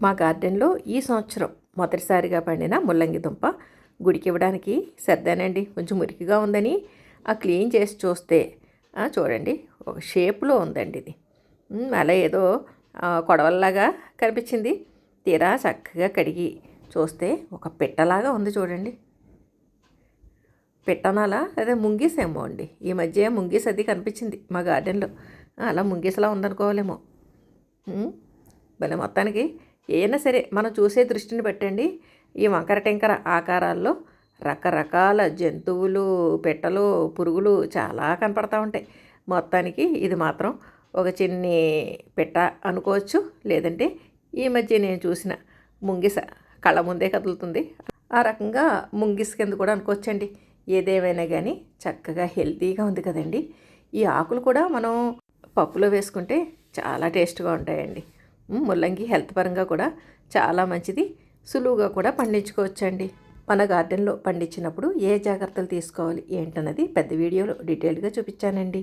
మా గార్డెన్లో ఈ సంవత్సరం మొదటిసారిగా పండిన ముల్లంగి దుంప గుడికి ఇవ్వడానికి సర్దానండి. కొంచెం మురికిగా ఉందని క్లీన్ చేసి చూస్తే చూడండి ఒక షేప్లో ఉందండి ఇది. అలా ఏదో కొడవల్లాగా కనిపించింది. తీరా చక్కగా కడిగి చూస్తే ఒక పిట్టలాగా ఉంది చూడండి. పిట్టనాలా అదే ముంగీసేమో అండి. ఈ మధ్య ముంగీస్ అది కనిపించింది మా గార్డెన్లో. అలా ముంగీసలా ఉందనుకోవాలేమో. భలే మొత్తానికి ఏమైనా సరే మనం చూసే దృష్టిని బట్టండి ఈ వంకర టెంకర ఆకారాల్లో రకరకాల జంతువులు, పిట్టలు, పురుగులు చాలా కనపడతా ఉంటాయి. మొత్తానికి ఇది మాత్రం ఒక చిన్ని పిట్ట అనుకోవచ్చు. లేదంటే ఈ మధ్య నేను చూసిన ముంగిస కళ్ళ ముందే కదులుతుంది. ఆ రకంగా ముంగిస కింద కూడా అనుకోవచ్చండి. ఏదేమైనా కానీ చక్కగా హెల్తీగా ఉంది కదండి. ఈ ఆకులు కూడా మనం పప్పులో వేసుకుంటే చాలా టేస్ట్గా ఉంటాయండి. ముల్లంగి హెల్త్ పరంగా కూడా చాలా మంచిది. సులువుగా కూడా పండించుకోవచ్చండి. మన గార్డెన్లో పండించినప్పుడు ఏ జాగ్రత్తలు తీసుకోవాలి ఏంటన్నది పెద్ద వీడియోలో డీటెయిల్గా చూపించానండి.